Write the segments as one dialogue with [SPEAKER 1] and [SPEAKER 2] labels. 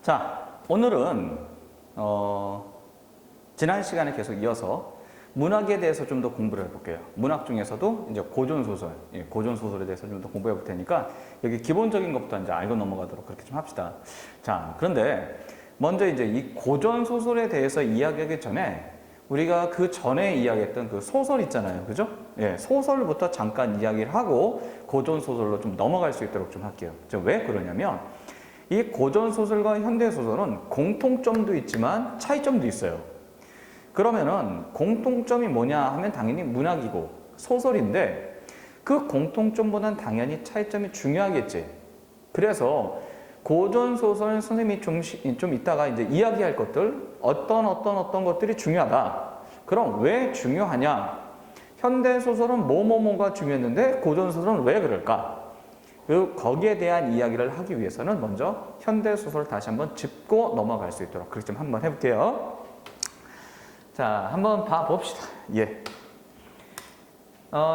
[SPEAKER 1] 자, 오늘은 지난 시간에 계속 이어서 문학에 대해서 좀 더 공부를 해볼게요. 문학 중에서도 이제 고전소설, 고전소설에 대해서 좀 더 공부해 볼 테니까 여기 기본적인 것부터 이제 알고 넘어가도록 그렇게 좀 합시다. 자, 그런데 먼저 이제 이 고전소설에 대해서 이야기하기 전에 우리가 그 전에 이야기했던 그 소설 있잖아요. 그죠? 예, 소설부터 잠깐 이야기를 하고 고전소설로 좀 넘어갈 수 있도록 좀 할게요. 왜 그러냐면 이 고전소설과 현대소설은 공통점도 있지만 차이점도 있어요. 그러면은 공통점이 뭐냐 하면 당연히 문학이고 소설인데 그 공통점보다는 당연히 차이점이 중요하겠지. 그래서 고전소설 선생님이 좀 이따가 이제 이야기할 것들 어떤 것들이 중요하다. 그럼 왜 중요하냐? 현대소설은 뭐가 중요했는데 고전소설은 왜 그럴까? 거기에 대한 이야기를 하기 위해서는 먼저 현대소설을 다시 한번 짚고 넘어갈 수 있도록 그렇게 좀 한번 해볼게요. 자, 한번 봐봅시다. 예.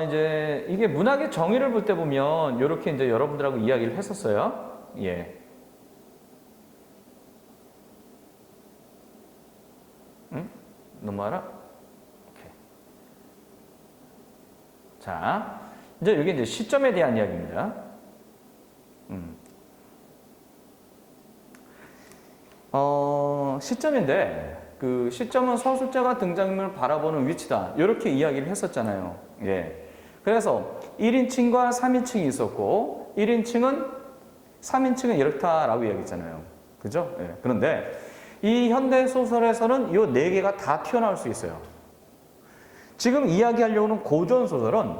[SPEAKER 1] 이제 이게 문학의 정의를 볼 때 보면 이렇게 이제 여러분들하고 이야기를 했었어요. 예. 응? 넘어가라? 오케이. 자, 이제 여기 이제 시점에 대한 이야기입니다. 시점인데 그 시점은 서술자가 등장인물을 바라보는 위치다. 이렇게 이야기를 했었잖아요. 예. 그래서 1인칭과 3인칭이 있었고 3인칭은 이렇다라고 이야기했잖아요. 그죠? 예. 그런데 이 현대 소설에서는 이 4개가 다 튀어나올 수 있어요. 지금 이야기하려고는 고전 소설은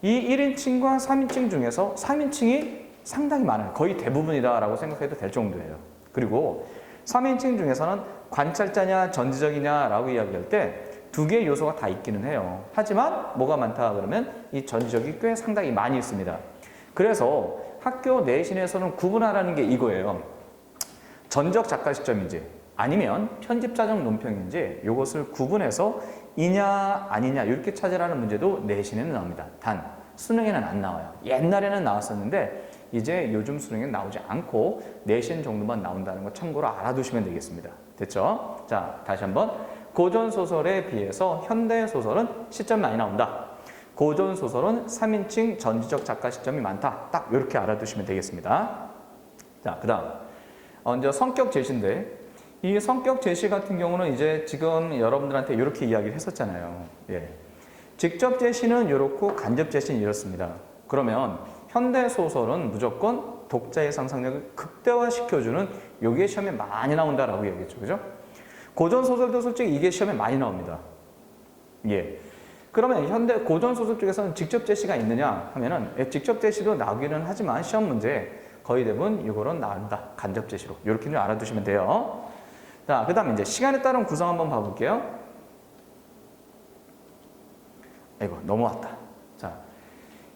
[SPEAKER 1] 이 1인칭과 3인칭 중에서 3인칭이 상당히 많아요. 거의 대부분이다라고 생각해도 될 정도예요. 그리고 3인칭 중에서는 관찰자냐 전지적이냐라고 이야기할 때 2개의 요소가 다 있기는 해요. 하지만 뭐가 많다 그러면 이 전지적이 꽤 상당히 많이 있습니다. 그래서 학교 내신에서는 구분하라는 게 이거예요. 전적 작가 시점인지 아니면 편집자적 논평인지 이것을 구분해서 이냐 아니냐 이렇게 찾으라는 문제도 내신에는 나옵니다. 단 수능에는 안 나와요. 옛날에는 나왔었는데 이제 요즘 수능에 나오지 않고 내신 정도만 나온다는 거 참고로 알아두시면 되겠습니다. 됐죠? 자, 다시 한번 고전소설에 비해서 현대소설은 시점 많이 나온다. 고전소설은 3인칭 전지적 작가 시점이 많다. 딱 이렇게 알아두시면 되겠습니다. 자, 그 다음 이제 성격 제시인데 이 성격 제시 같은 경우는 이제 지금 여러분들한테 이렇게 이야기를 했었잖아요. 예. 직접 제시는 이렇고 간접 제시는 이렇습니다. 그러면 현대소설은 무조건 독자의 상상력을 극대화시켜주는 이게 시험에 많이 나온다라고 얘기했죠. 그죠? 고전소설도 솔직히 이게 시험에 많이 나옵니다. 예. 그러면 현대 고전소설 쪽에서는 직접 제시가 있느냐 하면은 직접 제시도 나오기는 하지만 시험 문제 거의 대부분 이거는 나온다. 간접 제시로. 이렇게 좀 알아두시면 돼요. 자, 그 다음에 이제 시간에 따른 구성 한번 봐볼게요. 아이고, 넘어왔다. 자,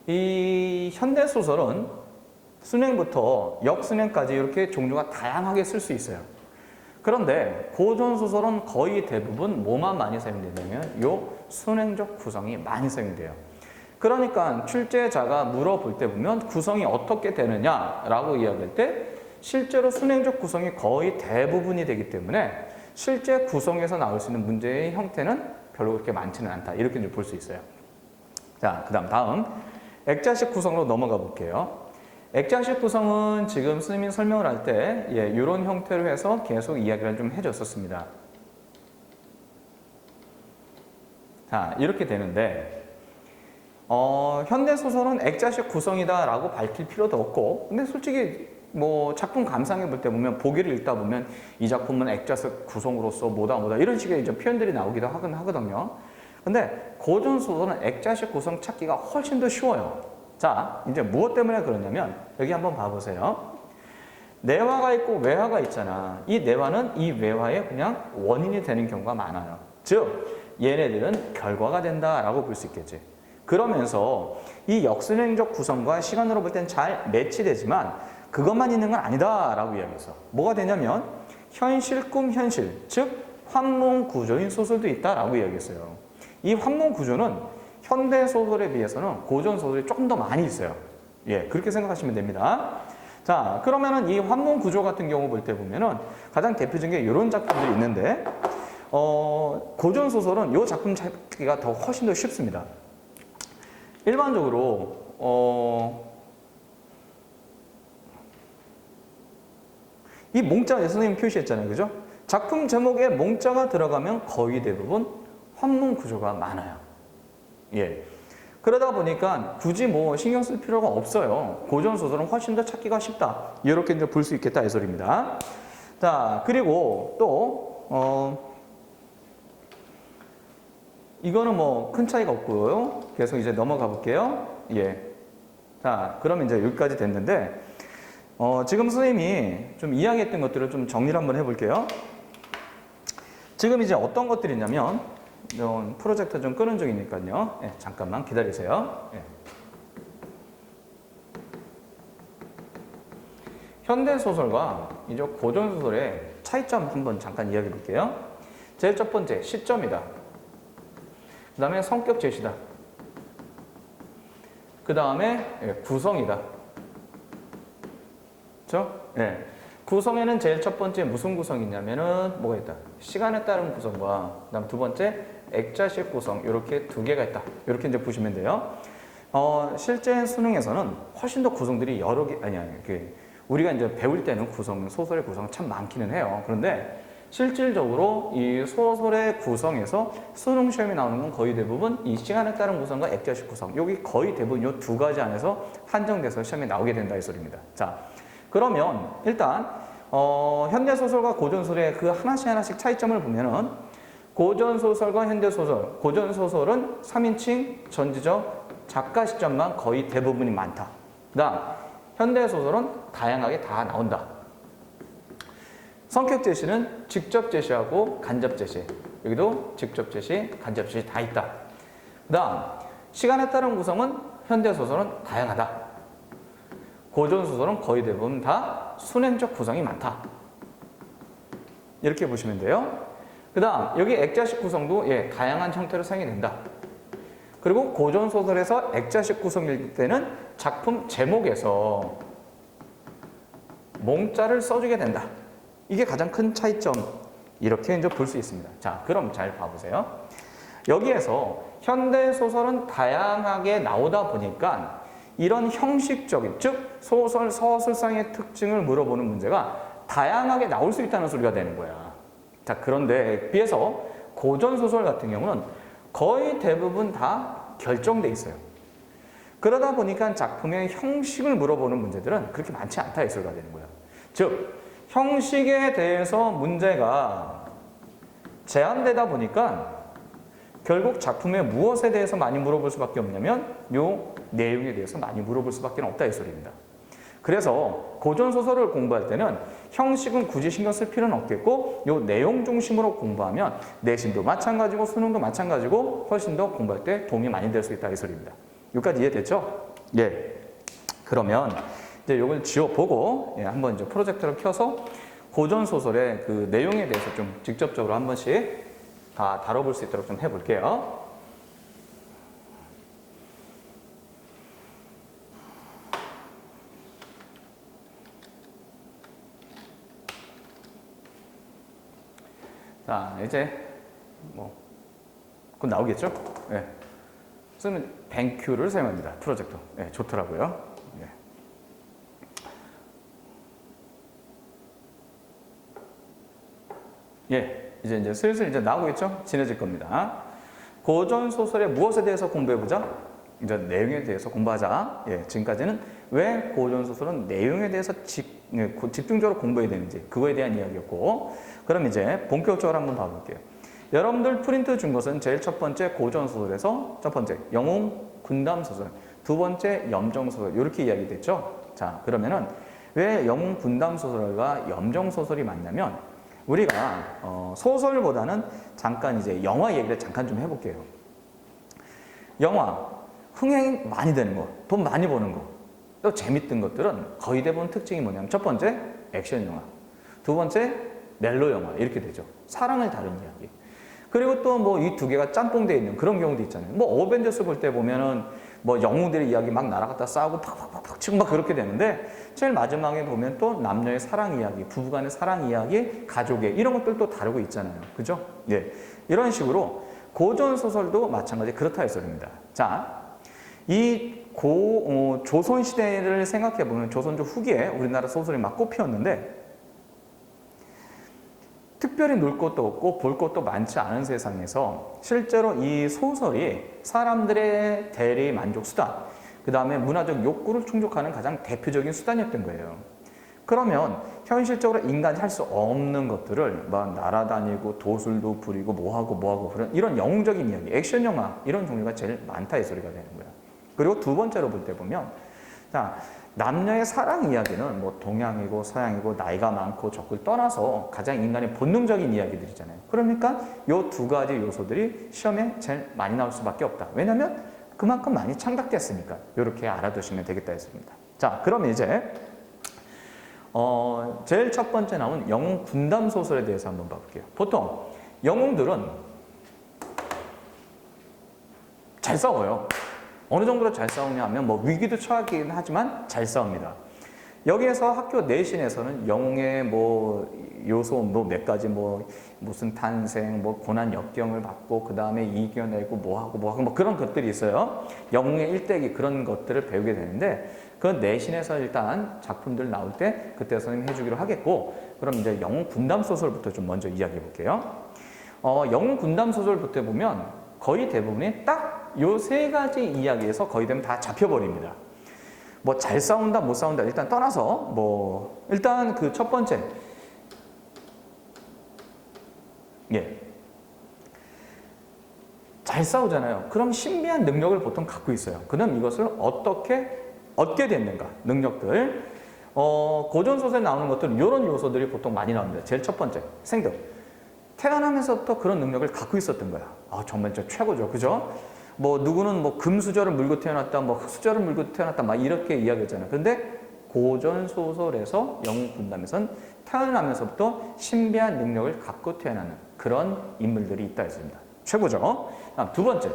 [SPEAKER 1] 이 현대소설은 수능부터 역수능까지 이렇게 종류가 다양하게 쓸 수 있어요. 그런데 고전소설은 거의 대부분 뭐만 많이 사용되냐면 요 수능적 구성이 많이 사용돼요. 그러니까 출제자가 물어볼 때 보면 구성이 어떻게 되느냐라고 이야기할 때 실제로 수능적 구성이 거의 대부분이 되기 때문에 실제 구성에서 나올 수 있는 문제의 형태는 별로 그렇게 많지는 않다. 이렇게 볼 수 있어요. 자, 다음 액자식 구성으로 넘어가 볼게요. 액자식 구성은 지금 선생님이 설명을 할 때 이런 형태로 해서 계속 이야기를 좀 해줬었습니다. 자, 이렇게 되는데 현대소설은 액자식 구성이다라고 밝힐 필요도 없고 근데 솔직히 뭐 작품 감상해 볼 때 보면 보기를 읽다 보면 이 작품은 액자식 구성으로서 뭐다 이런 식의 이제 표현들이 나오기도 하거든요. 근데 고전소설은 액자식 구성 찾기가 훨씬 더 쉬워요. 자, 이제 무엇 때문에 그러냐면 여기 한번 봐보세요. 내화가 있고 외화가 있잖아. 이 내화는 이 외화의 그냥 원인이 되는 경우가 많아요. 즉 얘네들은 결과가 된다라고 볼 수 있겠지. 그러면서 이 역순행적 구성과 시간으로 볼 땐 잘 매치되지만 그것만 있는 건 아니다라고 이야기했어. 뭐가 되냐면 현실, 꿈, 현실, 즉 환문 구조인 소설도 있다라고 이야기했어요. 이 환문 구조는 현대 소설에 비해서는 고전 소설이 조금 더 많이 있어요. 예, 그렇게 생각하시면 됩니다. 자, 그러면은 이 환문 구조 같은 경우 볼 때 보면은 가장 대표적인 게 이런 작품들이 있는데, 고전 소설은 이 작품 찾기가 더 훨씬 더 쉽습니다. 일반적으로 이 몽자 선생님 표시했잖아요, 그죠? 작품 제목에 몽자가 들어가면 거의 대부분 환문 구조가 많아요. 예. 그러다 보니까 굳이 뭐 신경 쓸 필요가 없어요. 고전 소설은 훨씬 더 찾기가 쉽다. 이렇게 이제 볼 수 있겠다 이 소리입니다. 자, 그리고 또 이거는 뭐 큰 차이가 없고요. 계속 이제 넘어가 볼게요. 예. 자, 그럼 이제 여기까지 됐는데 지금 선생님이 좀 이야기했던 것들을 좀 정리를 한번 해볼게요. 지금 이제 어떤 것들이 있냐면 프로젝터 좀 끄는 중이니까요. 예, 잠깐만 기다리세요. 예. 현대소설과 이제 고전소설의 차이점 한번 잠깐 이야기해 볼게요. 제일 첫 번째, 시점이다. 그 다음에 성격 제시다. 그 다음에 구성이다. 그렇죠? 예. 구성에는 제일 첫 번째 무슨 구성이 있냐면은 뭐가 있다? 시간에 따른 구성과 그다음 두 번째 액자식 구성 이렇게 두 개가 있다. 이렇게 이제 보시면 돼요. 실제 수능에서는 훨씬 더 구성들이 여러 개 우리가 이제 배울 때는 소설의 구성 참 많기는 해요. 그런데 실질적으로 이 소설의 구성에서 수능 시험에 나오는 건 거의 대부분 이 시간에 따른 구성과 액자식 구성 여기 거의 대부분 이 두 가지 안에서 한정돼서 시험에 나오게 된다 이 소리입니다. 자. 그러면 일단 현대소설과 고전소설의 그 하나씩 차이점을 보면은 고전소설과 현대소설, 고전소설은 3인칭 전지적 작가 시점만 거의 대부분이 많다. 그다음 현대소설은 다양하게 다 나온다. 성격 제시는 직접 제시하고 간접 제시. 여기도 직접 제시, 간접 제시 다 있다. 그다음 시간에 따른 구성은 현대소설은 다양하다. 고전소설은 거의 대부분 다 순행적 구성이 많다. 이렇게 보시면 돼요. 그 다음 여기 액자식 구성도 다양한 형태로 사용이 된다. 그리고 고전소설에서 액자식 구성일 때는 작품 제목에서 몽자를 써주게 된다. 이게 가장 큰 차이점 이렇게 이제 볼 수 있습니다. 자, 그럼 잘 봐보세요. 여기에서 현대소설은 다양하게 나오다 보니까 이런 형식적인, 즉 소설, 서술상의 특징을 물어보는 문제가 다양하게 나올 수 있다는 소리가 되는 거야. 자, 그런데 비해서 고전소설 같은 경우는 거의 대부분 다 결정돼 있어요. 그러다 보니까 작품의 형식을 물어보는 문제들은 그렇게 많지 않다 이 소리가 되는 거야. 즉, 형식에 대해서 문제가 제한되다 보니까 결국 작품의 무엇에 대해서 많이 물어볼 수밖에 없냐면 요 내용에 대해서 많이 물어볼 수밖에 없다 이 소리입니다. 그래서 고전소설을 공부할 때는 형식은 굳이 신경 쓸 필요는 없겠고 요 내용 중심으로 공부하면 내신도 마찬가지고 수능도 마찬가지고 훨씬 더 공부할 때 도움이 많이 될 수 있다 이 소리입니다. 여기까지 이해됐죠? 예. 그러면 이제 요걸 지워보고 한번 이제 프로젝터를 켜서 고전소설의 그 내용에 대해서 좀 직접적으로 한 번씩 다 다뤄볼 수 있도록 좀 해볼게요. 자, 이제 뭐 곧 나오겠죠? 예. 쓰는 뱅큐를 사용합니다. 프로젝터. 예, 좋더라고요. 예. 이제 슬슬 이제 나오겠죠? 진해질 겁니다. 고전 소설의 무엇에 대해서 공부해보자? 이제 내용에 대해서 공부하자. 예, 지금까지는 왜 고전 소설은 내용에 대해서 집중적으로 공부해야 되는지 그거에 대한 이야기였고, 그럼 이제 본격적으로 한번 봐볼게요. 여러분들 프린트 준 것은 제일 첫 번째 고전 소설에서 첫 번째 영웅 군담 소설, 두 번째 염정 소설 이렇게 이야기됐죠. 자, 그러면은 왜 영웅 군담 소설과 염정 소설이 맞냐면 우리가 소설보다는 잠깐 이제 영화 얘기를 잠깐 좀 해볼게요. 영화 흥행이 많이 되는 거, 돈 많이 버는 거, 또 재밌던 것들은 거의 대부분 특징이 뭐냐면 첫 번째 액션 영화, 두 번째 멜로 영화 이렇게 되죠. 사랑을 다룬 이야기. 그리고 또 뭐 이 두 개가 짬뽕되어 있는 그런 경우도 있잖아요. 뭐 어벤져스 볼 때 보면은 뭐 영웅들의 이야기 막 날아갔다 싸우고 팍팍팍팍 치고 막 그렇게 되는데 제일 마지막에 보면 또 남녀의 사랑 이야기, 부부 간의 사랑 이야기, 가족의 이런 것들도 다루고 있잖아요. 그죠? 예. 이런 식으로 고전 소설도 마찬가지 그렇다 이 소리입니다. 자, 이 조선 시대를 생각해 보면 조선조 후기에 우리나라 소설이 막 꽃피었는데 특별히 놀 것도 없고 볼 것도 많지 않은 세상에서 실제로 이 소설이 사람들의 대리 만족 수단, 그 다음에 문화적 욕구를 충족하는 가장 대표적인 수단이었던 거예요. 그러면 현실적으로 인간이 할 수 없는 것들을 막 날아다니고 도술도 부리고 뭐하고 그런 이런 영웅적인 이야기, 액션 영화 이런 종류가 제일 많다 이 소리가 되는 거예요. 그리고 두 번째로 볼 때 보면 자, 남녀의 사랑 이야기는 뭐 동양이고 서양이고 나이가 많고 적을 떠나서 가장 인간의 본능적인 이야기들이잖아요. 그러니까 이 두 가지 요소들이 시험에 제일 많이 나올 수밖에 없다. 왜냐하면 그만큼 많이 창작됐으니까 이렇게 알아두시면 되겠다 했습니다. 자, 그럼 이제 제일 첫 번째 나온 영웅 군담 소설에 대해서 한번 봐볼게요. 보통 영웅들은 잘 싸워요. 어느 정도로 잘 싸우냐 하면 뭐 위기도 처하긴 하지만 잘 싸웁니다. 여기에서 학교 내신에서는 영웅의 뭐 요소 뭐 몇 가지 뭐 무슨 탄생 뭐 고난 역경을 받고 그 다음에 이겨내고 뭐하고 뭐 그런 것들이 있어요. 영웅의 일대기 그런 것들을 배우게 되는데 그 내신에서 일단 작품들 나올 때 그때 선생님 해주기로 하겠고 그럼 이제 영웅 군담 소설부터 좀 먼저 이야기해 볼게요. 영웅 군담 소설부터 보면 거의 대부분이 딱 요 세 가지 이야기에서 거의 되면 다 잡혀버립니다. 뭐 잘 싸운다 못 싸운다 일단 떠나서 뭐 일단 그 첫 번째 잘 싸우잖아요. 그럼 신비한 능력을 보통 갖고 있어요. 그럼 이것을 어떻게 얻게 됐는가 능력들 고전 소설에 나오는 것들은 이런 요소들이 보통 많이 나옵니다. 제일 첫 번째 생들 태어나면서부터 그런 능력을 갖고 있었던 거야. 정말 진짜 최고죠. 그죠? 뭐 누구는 뭐 금수저를 물고 태어났다, 뭐 흑수저를 물고 태어났다, 막 이렇게 이야기했잖아요. 근데 고전 소설에서 영웅 군담에선 태어나면서부터 신비한 능력을 갖고 태어나는 그런 인물들이 있다 했습니다. 최고죠. 두 번째,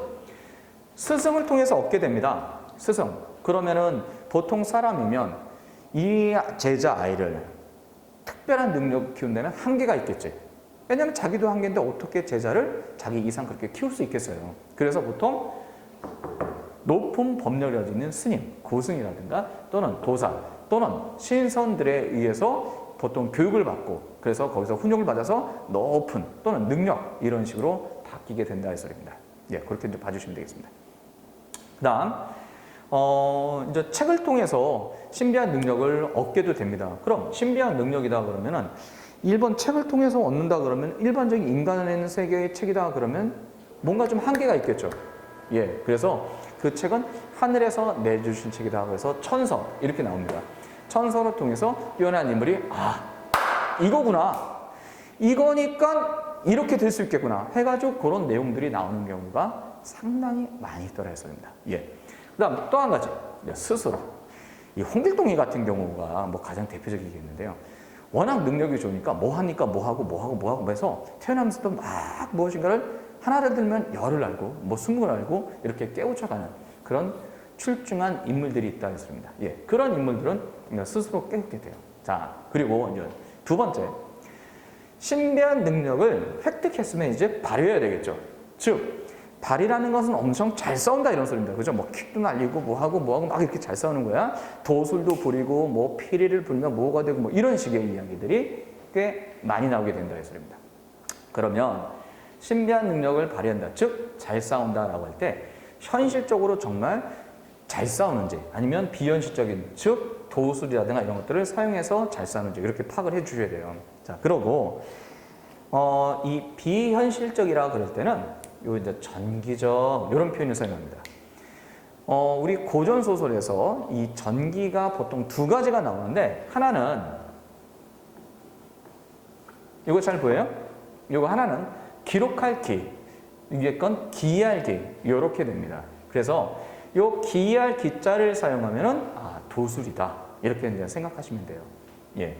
[SPEAKER 1] 스승을 통해서 얻게 됩니다. 스승. 그러면은 보통 사람이면 이 제자 아이를 특별한 능력을 키운다면 한계가 있겠지. 왜냐하면 자기도 한계인데 어떻게 제자를 자기 이상 그렇게 키울 수 있겠어요. 그래서 보통 높은 법력을 가지고 있는 스님, 고승이라든가 또는 도사 또는 신선들에 의해서 보통 교육을 받고 그래서 거기서 훈육을 받아서 높은 또는 능력 이런 식으로 바뀌게 된다 이 소리입니다. 예, 그렇게 이제 봐주시면 되겠습니다. 그다음 이제 책을 통해서 신비한 능력을 얻게도 됩니다. 그럼 신비한 능력이다 그러면은 일본 책을 통해서 얻는다 그러면 일반적인 인간의 세계의 책이다 그러면 뭔가 좀 한계가 있겠죠. 예, 그래서 그 책은 하늘에서 내주신 책이다 그래서 천서 이렇게 나옵니다. 천서를 통해서 뛰어난 인물이 이거구나. 이거니까 이렇게 될 수 있겠구나 해가지고 그런 내용들이 나오는 경우가 상당히 많이 있더라 했습니다. 예. 그다음 또 한 가지 스스로 이 홍길동이 같은 경우가 뭐 가장 대표적이겠는데요. 워낙 능력이 좋으니까 뭐 하니까 뭐 하고 해서 태어나면서도 막 무엇인가를 하나를 들면 열을 알고 뭐 스물 알고 이렇게 깨우쳐가는 그런 출중한 인물들이 있다 했습니다. 예, 그런 인물들은 스스로 깨우게 돼요. 자, 그리고 이제 두 번째 신비한 능력을 획득했으면 이제 발휘해야 되겠죠. 즉 발이라는 것은 엄청 잘 싸운다 이런 소리입니다. 그죠? 뭐 킥도 날리고 뭐하고 막 이렇게 잘 싸우는 거야. 도술도 부리고 뭐 피리를 불면 뭐가 되고 뭐 이런 식의 이야기들이 꽤 많이 나오게 된다 이 소리입니다. 그러면 신비한 능력을 발휘한다. 즉 잘 싸운다라고 할 때 현실적으로 정말 잘 싸우는지 아니면 비현실적인 즉 도술이라든가 이런 것들을 사용해서 잘 싸우는지 이렇게 파악을 해 주셔야 돼요. 자, 그러고 이 비현실적이라 그럴 때는 요 이제 전기적 이런 표현을 사용합니다. 우리 고전 소설에서 이 전기가 보통 두 가지가 나오는데 하나는 이거 잘 보여요? 이거 하나는 기록할 기, 위에 건 기할 기 이렇게 됩니다. 그래서 요 기할 기자를 사용하면은 도술이다 이렇게 이제 생각하시면 돼요. 예.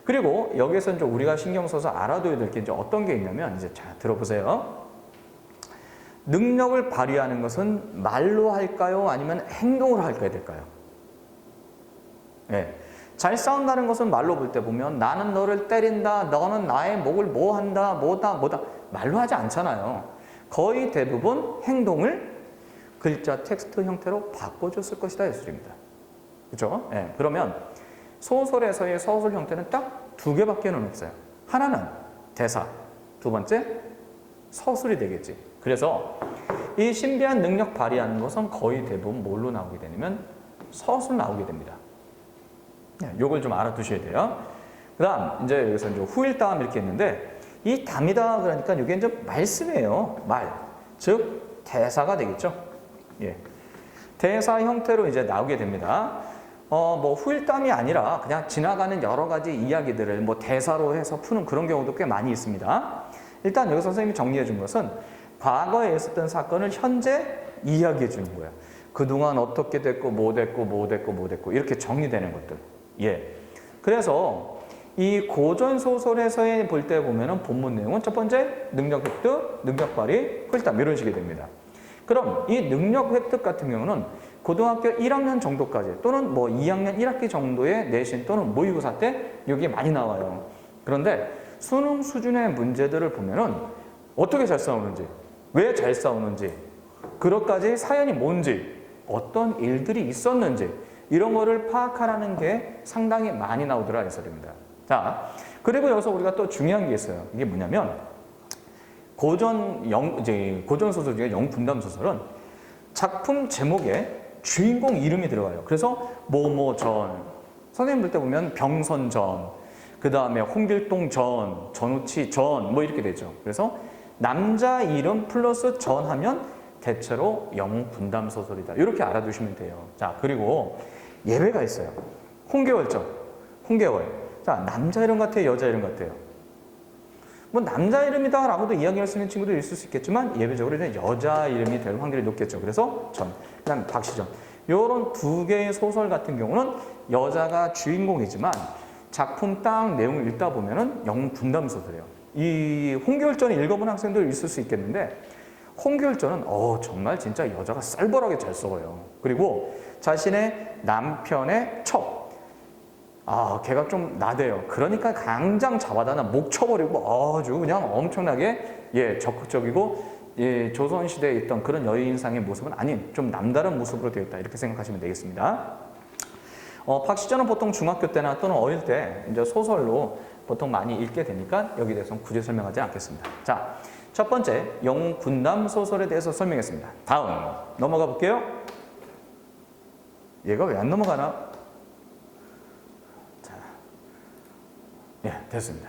[SPEAKER 1] 그리고 여기서 이제 우리가 신경 써서 알아둬야 될 게 이제 어떤 게 있냐면 이제 자 들어보세요. 능력을 발휘하는 것은 말로 할까요? 아니면 행동으로 할까야 될까요? 예. 잘 싸운다는 것은 말로 볼 때 보면 나는 너를 때린다, 너는 나의 목을 뭐 한다, 뭐다. 말로 하지 않잖아요. 거의 대부분 행동을 글자, 텍스트 형태로 바꿔줬을 것이다 예술입니다. 그렇죠? 예. 그러면 소설에서의 서술 형태는 딱 두 개밖에는 없어요. 하나는 대사, 두 번째 서술이 되겠지. 그래서 이 신비한 능력 발휘하는 것은 거의 대부분 뭘로 나오게 되냐면 서술 나오게 됩니다. 요걸 좀 알아두셔야 돼요. 그 다음, 이제 여기서 이제 후일담 이렇게 했는데, 이 담이다 그러니까 이게 이제 말씀이에요. 말. 즉, 대사가 되겠죠. 예. 대사 형태로 이제 나오게 됩니다. 뭐 후일담이 아니라 그냥 지나가는 여러 가지 이야기들을 뭐 대사로 해서 푸는 그런 경우도 꽤 많이 있습니다. 일단 여기서 선생님이 정리해 준 것은 과거에 있었던 사건을 현재 이야기해 주는 거예요. 그동안 어떻게 됐고, 뭐 됐고, 이렇게 정리되는 것들. 예. 그래서 이 고전 소설에서의 볼 때 보면은 본문 내용은 첫 번째 능력 획득, 능력 발휘, 후일담 이런 식이 됩니다. 그럼 이 능력 획득 같은 경우는 고등학교 1학년 정도까지 또는 뭐 2학년 1학기 정도의 내신 또는 모의고사 때 여기 많이 나와요. 그런데 수능 수준의 문제들을 보면은 어떻게 잘 싸우는지, 왜 잘 싸우는지, 그것까지 사연이 뭔지, 어떤 일들이 있었는지 이런 거를 파악하라는 게 상당히 많이 나오더라 해설입니다. 자, 그리고 여기서 우리가 또 중요한 게 있어요. 이게 뭐냐면 고전 소설 중에 영분담 소설은 작품 제목에 주인공 이름이 들어가요. 그래서 뭐뭐전, 선생님 볼 때 보면 병선전, 그 다음에 홍길동 전, 전우치 전, 뭐 이렇게 되죠. 그래서 남자 이름 플러스 전 하면 대체로 영분담 소설이다. 이렇게 알아두시면 돼요. 자, 그리고 예외가 있어요. 홍계월전, 홍계월. 자, 남자 이름 같아요, 여자 이름 같아요? 뭐 남자 이름이다 라고도 이야기할 수 있는 친구도 있을 수 있겠지만 예외적으로 이제 여자 이름이 될 확률이 높겠죠. 그래서 전, 그 다음에 박시전. 이런 두 개의 소설 같은 경우는 여자가 주인공이지만 작품 딱 내용을 읽다 보면은 영분담 소설이에요. 이 홍계월전을 읽어본 학생들 있을 수 있겠는데 홍계월전은 정말 진짜 여자가 쌀벌하게 잘 써요. 그리고 자신의 남편의 첩, 걔가 좀 나대요. 그러니까 당장 잡아다나 목 쳐버리고 아주 그냥 엄청나게 적극적이고 조선시대에 있던 그런 여인상의 모습은 아닌 좀 남다른 모습으로 되어 있다. 이렇게 생각하시면 되겠습니다. 박시전은 보통 중학교 때나 또는 어릴 때 이제 소설로 보통 많이 읽게 되니까 여기에 대해서는 굳이 설명하지 않겠습니다. 자, 첫 번째 영분담 소설에 대해서 설명했습니다. 다음 넘어가 볼게요. 얘가 왜 안 넘어가나? 자, 됐습니다.